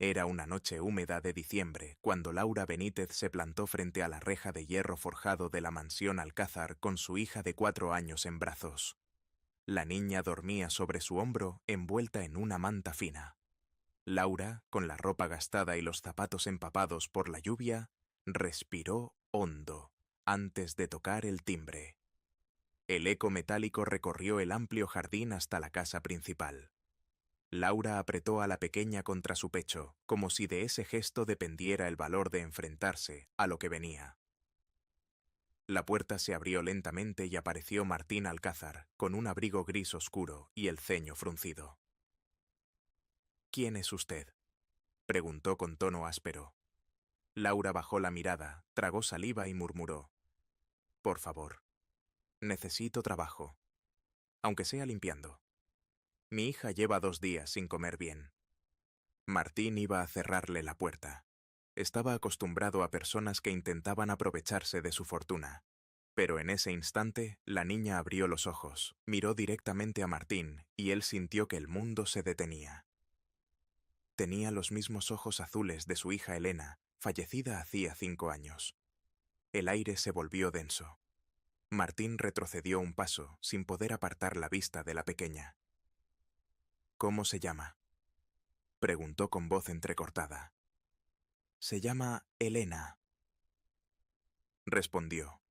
Era una noche húmeda de diciembre cuando Laura Benítez se plantó frente a la reja de hierro forjado de la mansión Alcázar con su hija de 4 años en brazos. La niña dormía sobre su hombro envuelta en una manta fina. Laura, con la ropa gastada y los zapatos empapados por la lluvia, respiró hondo antes de tocar el timbre. El eco metálico recorrió el amplio jardín hasta la casa principal. Laura apretó a la pequeña contra su pecho, como si de ese gesto dependiera el valor de enfrentarse a lo que venía. La puerta se abrió lentamente y apareció Martín Alcázar, con un abrigo gris oscuro y el ceño fruncido. «¿Quién es usted?», preguntó con tono áspero. Laura bajó la mirada, tragó saliva y murmuró: «Por favor, necesito trabajo, aunque sea limpiando. Mi hija lleva 2 días sin comer bien». Martín iba a cerrarle la puerta. Estaba acostumbrado a personas que intentaban aprovecharse de su fortuna. Pero en ese instante, la niña abrió los ojos, miró directamente a Martín y él sintió que el mundo se detenía. Tenía los mismos ojos azules de su hija Elena, fallecida hacía 5 años. El aire se volvió denso. Martín retrocedió un paso, sin poder apartar la vista de la pequeña. «¿Cómo se llama?», preguntó con voz entrecortada. «Se llama Elena», respondió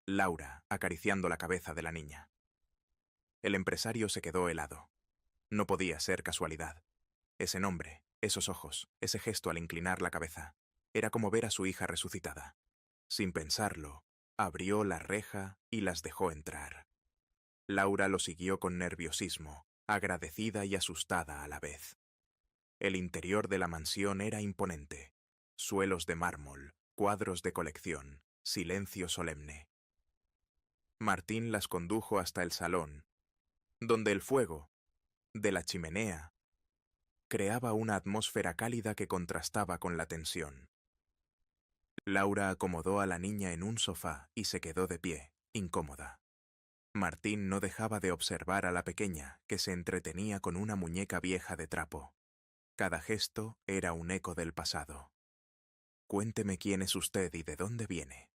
Laura, acariciando la cabeza de la niña. El empresario se quedó helado. No podía ser casualidad. Ese nombre, esos ojos, ese gesto al inclinar la cabeza, era como ver a su hija resucitada. Sin pensarlo, abrió la reja y las dejó entrar. Laura lo siguió con nerviosismo, agradecida y asustada a la vez. El interior de la mansión era imponente. Suelos de mármol, cuadros de colección, silencio solemne. Martín las condujo hasta el salón, donde el fuego, de la chimenea, creaba una atmósfera cálida que contrastaba con la tensión. Laura acomodó a la niña en un sofá y se quedó de pie, incómoda. Martín no dejaba de observar a la pequeña, que se entretenía con una muñeca vieja de trapo. Cada gesto era un eco del pasado. «Cuénteme quién es usted y de dónde viene»,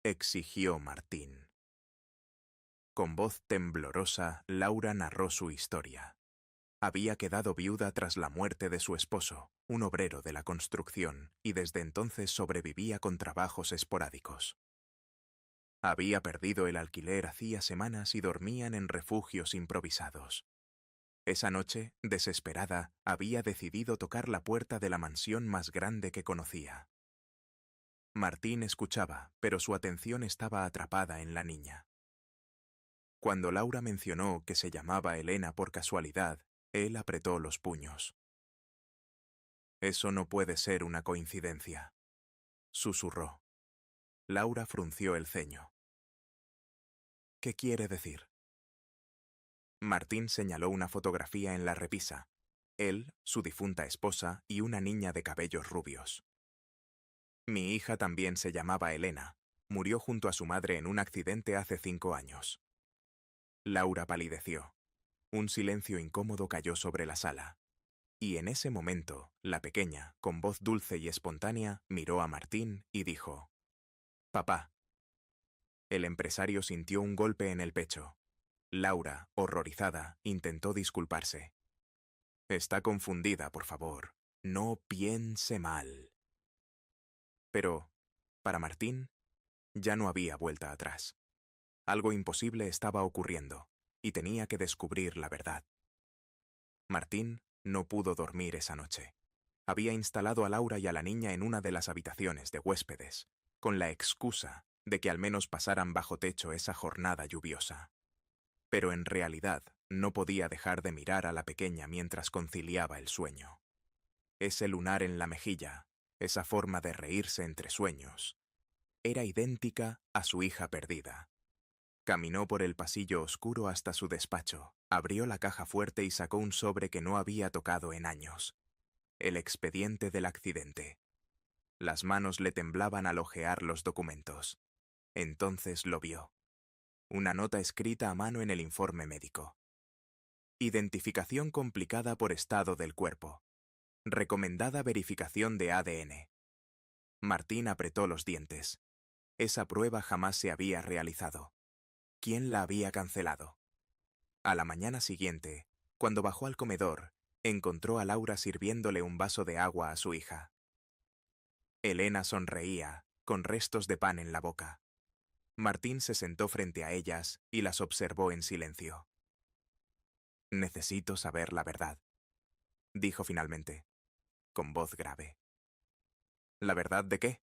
exigió Martín. Con voz temblorosa, Laura narró su historia. Había quedado viuda tras la muerte de su esposo, un obrero de la construcción, y desde entonces sobrevivía con trabajos esporádicos. Había perdido el alquiler hacía semanas y dormían en refugios improvisados. Esa noche, desesperada, había decidido tocar la puerta de la mansión más grande que conocía. Martín escuchaba, pero su atención estaba atrapada en la niña. Cuando Laura mencionó que se llamaba Elena por casualidad, él apretó los puños. «Eso no puede ser una coincidencia», susurró. Laura frunció el ceño. «¿Qué quiere decir?». Martín señaló una fotografía en la repisa. Él, su difunta esposa y una niña de cabellos rubios. «Mi hija también se llamaba Elena. Murió junto a su madre en un accidente hace 5 años». Laura palideció. Un silencio incómodo cayó sobre la sala. Y en ese momento, la pequeña, con voz dulce y espontánea, miró a Martín y dijo: «Papá». El empresario sintió un golpe en el pecho. Laura, horrorizada, intentó disculparse. «Está confundida, por favor. No piense mal». Pero, para Martín, ya no había vuelta atrás. Algo imposible estaba ocurriendo, y tenía que descubrir la verdad. Martín no pudo dormir esa noche. Había instalado a Laura y a la niña en una de las habitaciones de huéspedes, con la excusa de que al menos pasaran bajo techo esa jornada lluviosa. Pero en realidad no podía dejar de mirar a la pequeña mientras conciliaba el sueño. Ese lunar en la mejilla, esa forma de reírse entre sueños, era idéntica a su hija perdida. Caminó por el pasillo oscuro hasta su despacho, abrió la caja fuerte y sacó un sobre que no había tocado en años. El expediente del accidente. Las manos le temblaban al hojear los documentos. Entonces lo vio. Una nota escrita a mano en el informe médico. Identificación complicada por estado del cuerpo. Recomendada verificación de ADN. Martín apretó los dientes. Esa prueba jamás se había realizado. ¿Quién la había cancelado? A la mañana siguiente, cuando bajó al comedor, encontró a Laura sirviéndole un vaso de agua a su hija. Elena sonreía, con restos de pan en la boca. Martín se sentó frente a ellas y las observó en silencio. «Necesito saber la verdad», dijo finalmente, con voz grave. «¿La verdad de qué?»,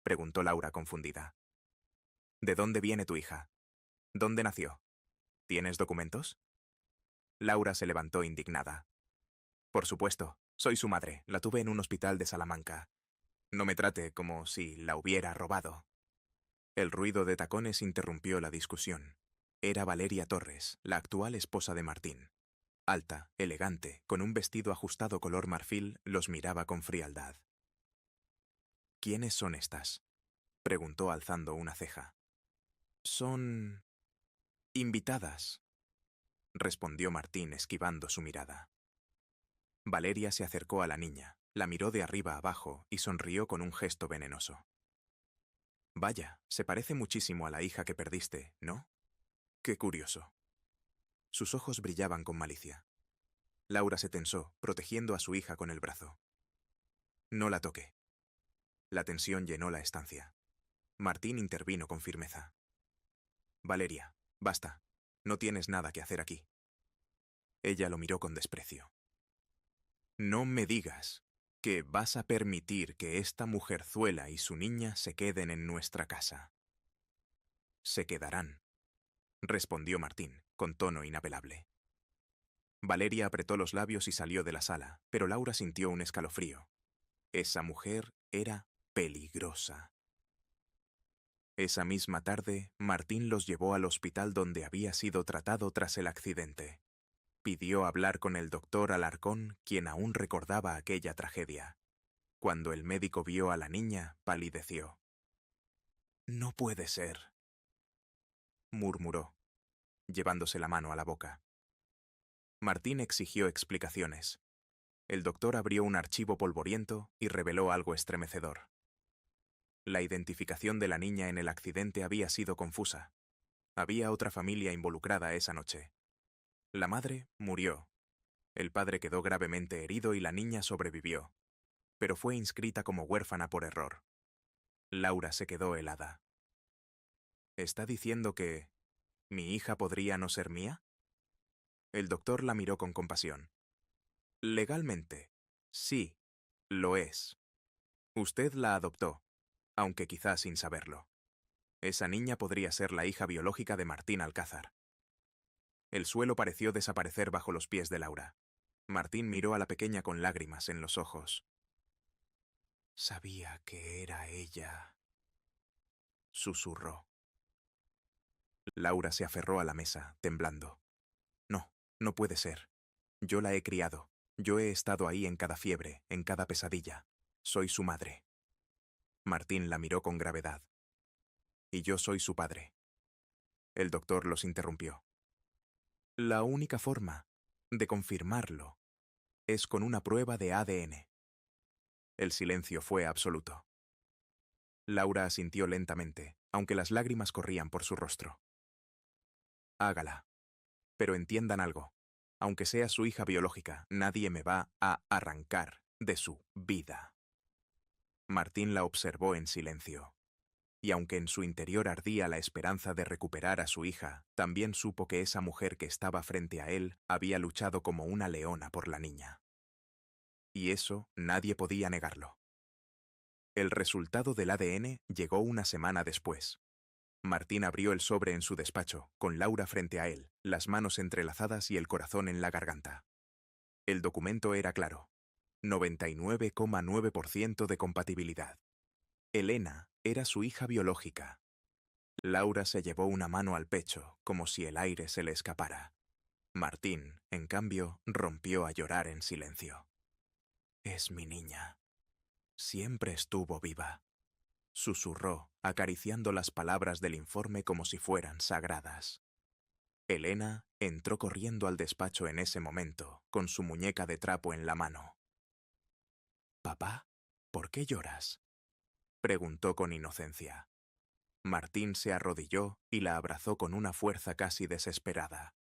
preguntó Laura confundida. «¿De dónde viene tu hija? ¿Dónde nació? ¿Tienes documentos?». Laura se levantó indignada. «Por supuesto, soy su madre, la tuve en un hospital de Salamanca. No me trate como si la hubiera robado». El ruido de tacones interrumpió la discusión. Era Valeria Torres, la actual esposa de Martín. Alta, elegante, con un vestido ajustado color marfil, los miraba con frialdad. «¿Quiénes son estas?», preguntó alzando una ceja. «Son... invitadas», respondió Martín esquivando su mirada. Valeria se acercó a la niña, la miró de arriba abajo y sonrió con un gesto venenoso. «Vaya, se parece muchísimo a la hija que perdiste, ¿no? Qué curioso». Sus ojos brillaban con malicia. Laura se tensó, protegiendo a su hija con el brazo. «No la toque». La tensión llenó la estancia. Martín intervino con firmeza. «Valeria, basta. No tienes nada que hacer aquí». Ella lo miró con desprecio. «No me digas que vas a permitir que esta mujerzuela y su niña se queden en nuestra casa». «Se quedarán», respondió Martín, con tono inapelable. Valeria apretó los labios y salió de la sala, pero Laura sintió un escalofrío. Esa mujer era peligrosa. Esa misma tarde, Martín los llevó al hospital donde había sido tratado tras el accidente. Pidió hablar con el doctor Alarcón, quien aún recordaba aquella tragedia. Cuando el médico vio a la niña, palideció. «No puede ser», murmuró, llevándose la mano a la boca. Martín exigió explicaciones. El doctor abrió un archivo polvoriento y reveló algo estremecedor. La identificación de la niña en el accidente había sido confusa. Había otra familia involucrada esa noche. La madre murió. El padre quedó gravemente herido y la niña sobrevivió, pero fue inscrita como huérfana por error. Laura se quedó helada. «¿Está diciendo que mi hija podría no ser mía?». El doctor la miró con compasión. «Legalmente, sí, lo es. Usted la adoptó, aunque quizás sin saberlo. Esa niña podría ser la hija biológica de Martín Alcázar». El suelo pareció desaparecer bajo los pies de Laura. Martín miró a la pequeña con lágrimas en los ojos. «Sabía que era ella», susurró. Laura se aferró a la mesa, temblando. «No, no puede ser. Yo la he criado. Yo he estado ahí en cada fiebre, en cada pesadilla. Soy su madre». Martín la miró con gravedad. «Y yo soy su padre». El doctor los interrumpió. «La única forma de confirmarlo es con una prueba de ADN». El silencio fue absoluto. Laura asintió lentamente, aunque las lágrimas corrían por su rostro. «Hágala. Pero entiendan algo. Aunque sea su hija biológica, nadie me va a arrancar de su vida». Martín la observó en silencio. Y aunque en su interior ardía la esperanza de recuperar a su hija, también supo que esa mujer que estaba frente a él había luchado como una leona por la niña. Y eso nadie podía negarlo. El resultado del ADN llegó una semana después. Martín abrió el sobre en su despacho, con Laura frente a él, las manos entrelazadas y el corazón en la garganta. El documento era claro. 99,9% de compatibilidad. Elena era su hija biológica. Laura se llevó una mano al pecho, como si el aire se le escapara. Martín, en cambio, rompió a llorar en silencio. «Es mi niña. Siempre estuvo viva», susurró, acariciando las palabras del informe como si fueran sagradas. Elena entró corriendo al despacho en ese momento, con su muñeca de trapo en la mano. «Papá, ¿por qué lloras?», preguntó con inocencia. Martín se arrodilló y la abrazó con una fuerza casi desesperada.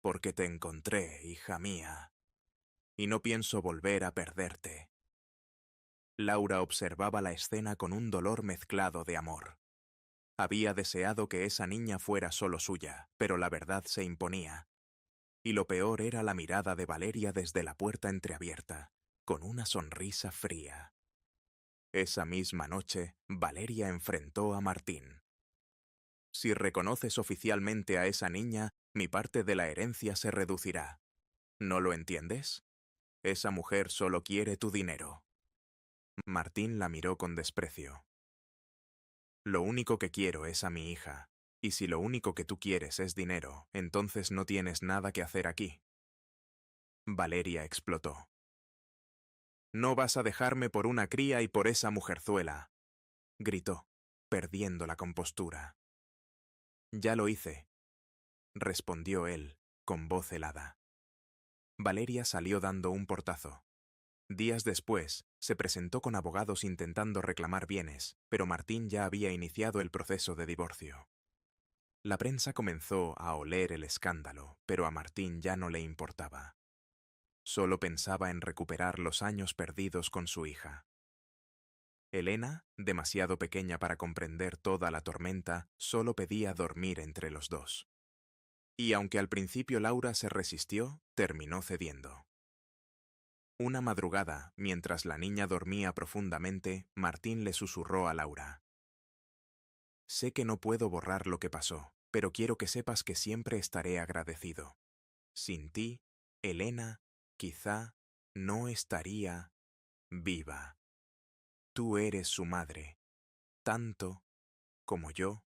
«Porque te encontré, hija mía, y no pienso volver a perderte». Laura observaba la escena con un dolor mezclado de amor. Había deseado que esa niña fuera solo suya, pero la verdad se imponía. Y lo peor era la mirada de Valeria desde la puerta entreabierta, con una sonrisa fría. Esa misma noche, Valeria enfrentó a Martín. «Si reconoces oficialmente a esa niña, mi parte de la herencia se reducirá. ¿No lo entiendes? Esa mujer solo quiere tu dinero». Martín la miró con desprecio. «Lo único que quiero es a mi hija, y si lo único que tú quieres es dinero, entonces no tienes nada que hacer aquí». Valeria explotó. «No vas a dejarme por una cría y por esa mujerzuela», gritó, perdiendo la compostura. «Ya lo hice», respondió él, con voz helada. Valeria salió dando un portazo. Días después, se presentó con abogados intentando reclamar bienes, pero Martín ya había iniciado el proceso de divorcio. La prensa comenzó a oler el escándalo, pero a Martín ya no le importaba. Solo pensaba en recuperar los años perdidos con su hija. Elena, demasiado pequeña para comprender toda la tormenta, solo pedía dormir entre los dos. Y aunque al principio Laura se resistió, terminó cediendo. Una madrugada, mientras la niña dormía profundamente, Martín le susurró a Laura: «Sé que no puedo borrar lo que pasó, pero quiero que sepas que siempre estaré agradecido. Sin ti, Elena, quizá, no estaría viva. Tú eres su madre, tanto como yo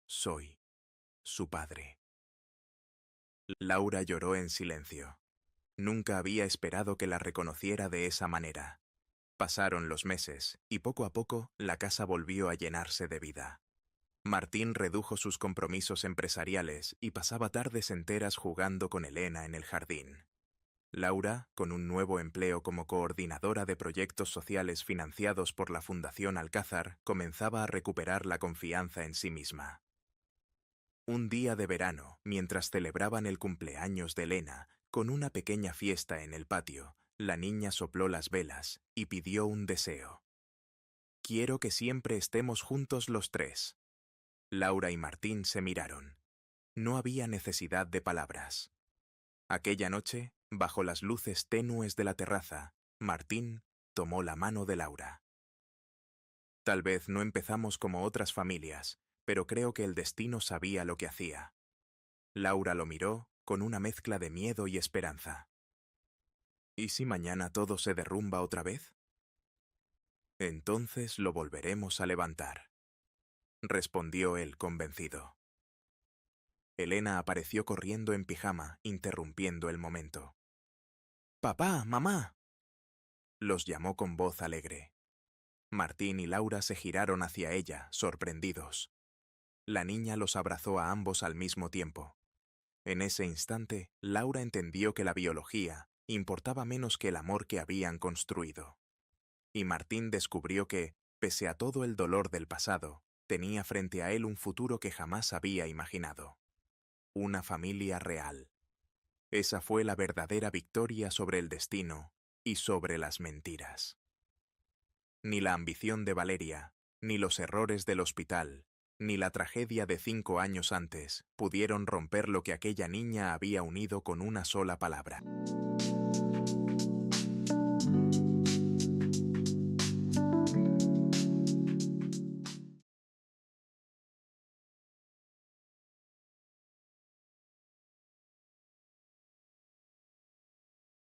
soy su padre». Laura lloró en silencio. Nunca había esperado que la reconociera de esa manera. Pasaron los meses, y poco a poco la casa volvió a llenarse de vida. Martín redujo sus compromisos empresariales y pasaba tardes enteras jugando con Elena en el jardín. Laura, con un nuevo empleo como coordinadora de proyectos sociales financiados por la Fundación Alcázar, comenzaba a recuperar la confianza en sí misma. Un día de verano, mientras celebraban el cumpleaños de Elena, con una pequeña fiesta en el patio, la niña sopló las velas y pidió un deseo. «Quiero que siempre estemos juntos los tres». Laura y Martín se miraron. No había necesidad de palabras. Aquella noche, bajo las luces tenues de la terraza, Martín tomó la mano de Laura. «Tal vez no empezamos como otras familias, pero creo que el destino sabía lo que hacía». Laura lo miró con una mezcla de miedo y esperanza. «¿Y si mañana todo se derrumba otra vez?». «Entonces lo volveremos a levantar», respondió él convencido. Elena apareció corriendo en pijama, interrumpiendo el momento. «¡Papá, mamá!», los llamó con voz alegre. Martín y Laura se giraron hacia ella, sorprendidos. La niña los abrazó a ambos al mismo tiempo. En ese instante, Laura entendió que la biología importaba menos que el amor que habían construido. Y Martín descubrió que, pese a todo el dolor del pasado, tenía frente a él un futuro que jamás había imaginado. Una familia real. Esa fue la verdadera victoria sobre el destino y sobre las mentiras. Ni la ambición de Valeria, ni los errores del hospital, ni la tragedia de 5 años antes pudieron romper lo que aquella niña había unido con una sola palabra.